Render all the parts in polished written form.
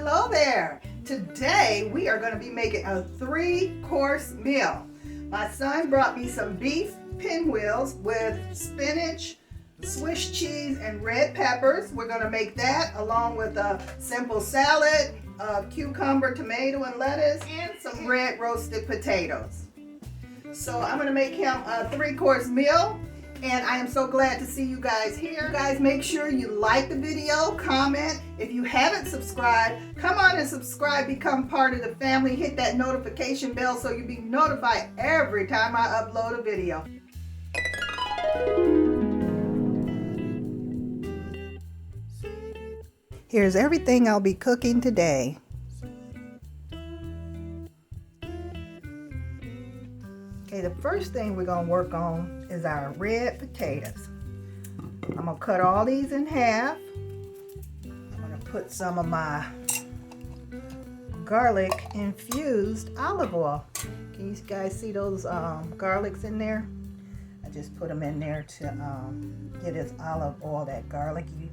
Hello there. Today we are going to be making a 3-course meal. My son brought me some beef pinwheels with spinach, Swiss cheese, and red peppers. We're going to make that along with a simple salad of cucumber, tomato, and lettuce, and some red roasted potatoes. So I'm going to make him a 3-course meal. And I am so glad to see you guys here. Guys, make sure you like the video, comment. If you haven't subscribed, come on and subscribe, become part of the family. Hit that notification bell so you'll be notified every time I upload a video. Here's everything I'll be cooking today. Okay, the first thing we're going to work on is our red potatoes. I'm going to cut all these in half. I'm going to put some of my garlic infused olive oil. Can you guys see those garlics in there? I just put them in there to get this olive oil, that garlicky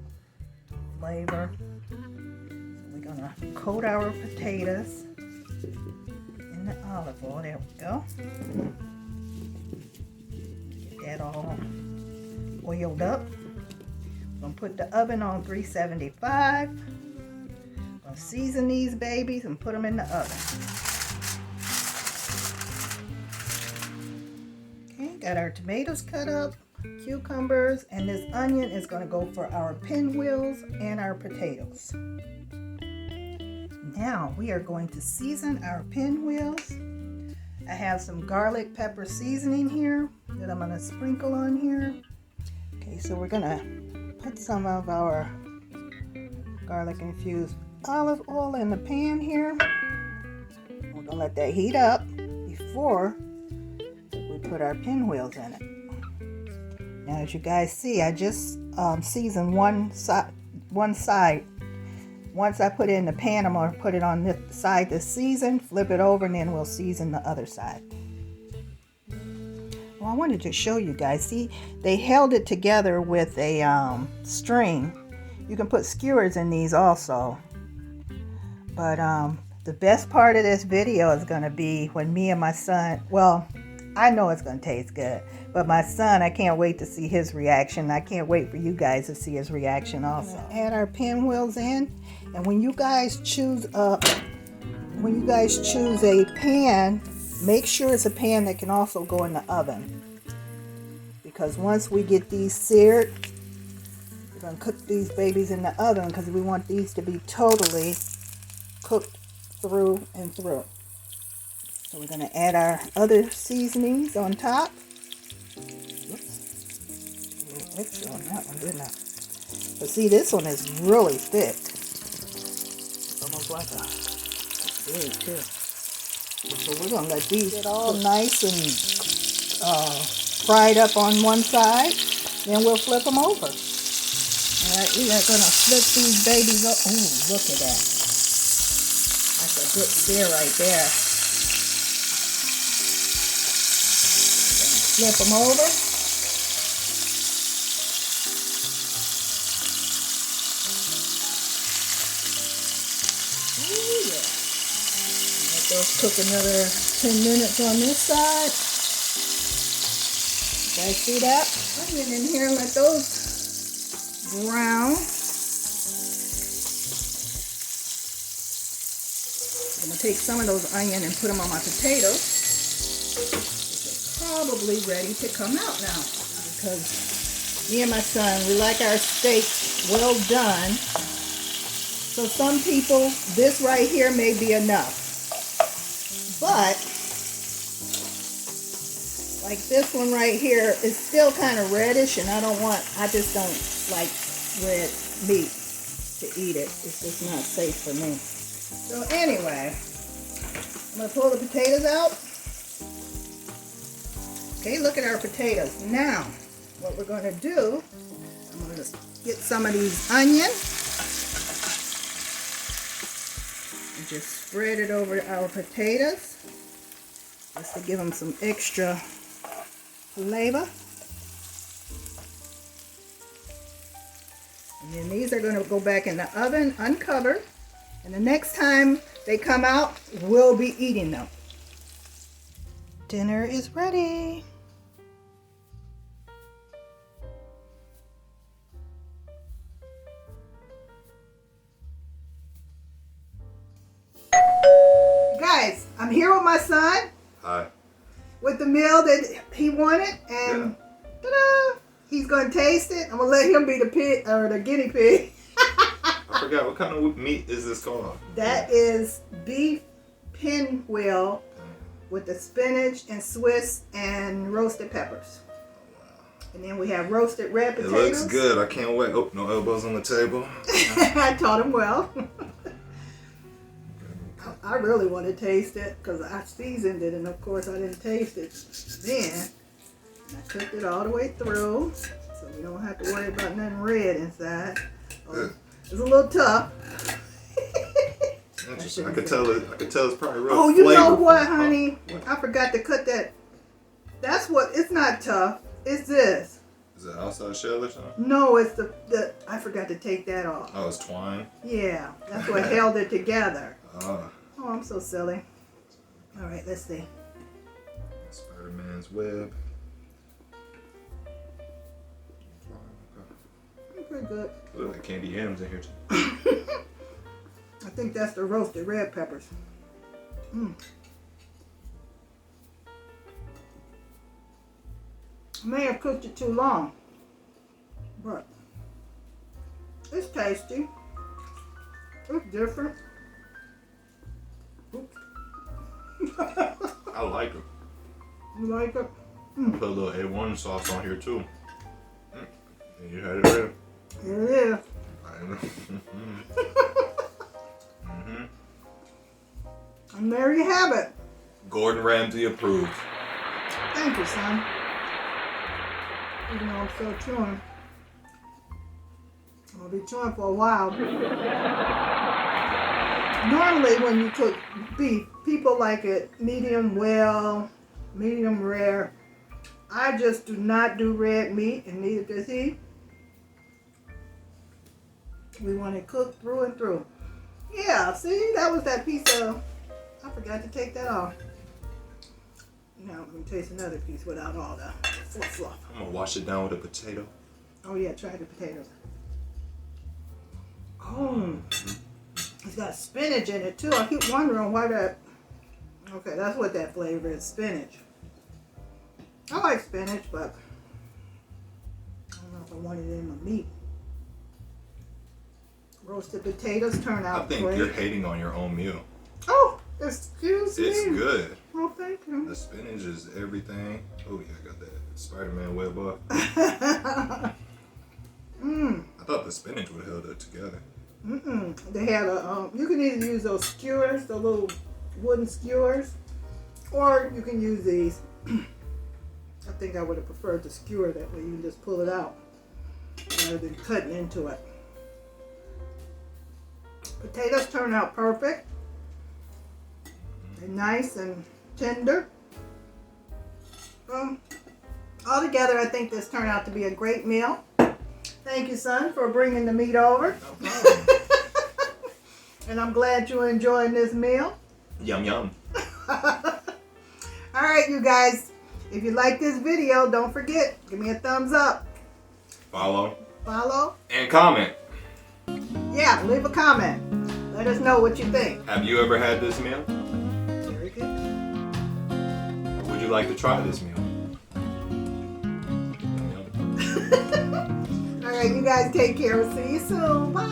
flavor. So we're going to coat our potatoes in the olive oil. There we go. That all oiled up. I'm going to put the oven on 375. I'm going to season these babies and put them in the oven. Okay, got our tomatoes cut up, cucumbers, and this onion is going to go for our pinwheels and our potatoes. Now we are going to season our pinwheels. I have some garlic pepper seasoning here that I'm going to sprinkle on here. Okay, so we're going to put some of our garlic infused olive oil in the pan here. We're going to let that heat up before we put our pinwheels in it. Now, as you guys see, I just seasoned one side. Once I put it in the pan, I'm going to put it on this side to season, flip it over, and then we'll season the other side. Well, I wanted to show you guys. See, they held it together with a string. You can put skewers in these also. But the best part of this video is going to be when me and my son, well, I know it's going to taste good. But my son, I can't wait to see his reaction. I can't wait for you guys to see his reaction also. Add our pinwheels in. And when you guys choose a pan, make sure it's a pan that can also go in the oven. Because once we get these seared, we're going to cook these babies in the oven because we want these to be totally cooked through and through. So we're going to add our other seasonings on top. Oops. A little extra on that one, didn't I? But see, this one is really thick. It's almost like a big too. So we're going to let these get all nice and fried up on one side. Then we'll flip them over. Alright, we are going to flip these babies up. Ooh, look at that. That's a good sear right there. Flip them over. Ooh, yeah. Let those cook another 10 minutes on this side. You guys see that? Onion in here, let those brown. I'm going to take some of those onion and put them on my potatoes. Probably ready to come out now because me and my son, we like our steaks well done. So some people, this right here may be enough, but like this one right here is still kind of reddish, and I just don't like red meat to eat it. It's just not safe for me. So anyway, I'm going to pull the potatoes out. Okay, look at our potatoes. Now, what we're going to do, I'm going to get some of these onion and just spread it over our potatoes just to give them some extra flavor. And then these are going to go back in the oven uncovered And the next time they come out, we'll be eating them. Dinner is ready. Guys, I'm here with my son. Hi. With the meal that he wanted, and ta-da! He's gonna taste it. I'm gonna let him be the pig or the guinea pig. I forgot, what kind of meat is this called? That is beef pinwheel with the spinach and Swiss and roasted peppers. Wow. And then we have roasted red It potatoes. looks good. I can't wait. Oh, no elbows on the table. I taught him well. I really want to taste it because I seasoned it, and of course I didn't taste it then. And I cooked it all the way through, so we don't have to worry about nothing red inside. Oh, it's a little tough. Interesting. I could tell it's probably real. Oh, you know flavorful. what, honey? What? I forgot to cut that. That's what. It's not tough. It's this. Is it outside shell or something? No, it's the. I forgot to take that off. Oh, it's twine. Yeah, that's what held it together. Oh, I'm so silly. All right, let's see. Spider-Man's web. Pretty good. Look like candy yams in here too. I think that's the roasted red peppers. I may have cooked it too long, but it's tasty. It's different. Oops. I like it. You like it? Put a little A1 sauce on here too. And you had it ready. Here it is. I know. And there you have it. Gordon Ramsay approved. Thank you, son. Even though I'm still chewing. I'll be chewing for a while. Normally when you cook beef, people like it medium well, medium rare. I just do not do red meat, and neither does he. We want it cooked through and through. Yeah, see, that was that piece of, I forgot to take that off. Now I'm going to taste another piece without all the fluff. I'm gonna wash it down with a potato. Oh yeah, try the potatoes. Oh, it's got spinach in it too. I keep wondering why that, okay, that's what that flavor is, spinach. I like spinach, but I don't know if I want it in my meat. Roasted potatoes turn out I think great. you're hating on your own meal. Oh, excuse me. It's good. Oh, thank you. The spinach is everything. Oh yeah, I got that Spider-Man web up. I thought the spinach would have held it together. They had a, you can either use those skewers, the little wooden skewers, or you can use these. I think I would have preferred the skewer, that way you can just pull it out rather than cutting into it. Potatoes turn out perfect. They're nice and tender. Altogether, I think this turned out to be a great meal. Thank you, son, for bringing the meat over. No problem. And I'm glad you're enjoying this meal. Yum yum. All right, you guys. If you like this video, don't forget, give me a thumbs up. Follow. Follow. And comment. Yeah, leave a comment. Let us know what you think. Have you ever had this meal? Very good. Or would you like to try this meal? Yum, yum. All right, you guys take care. We'll see you soon. Bye.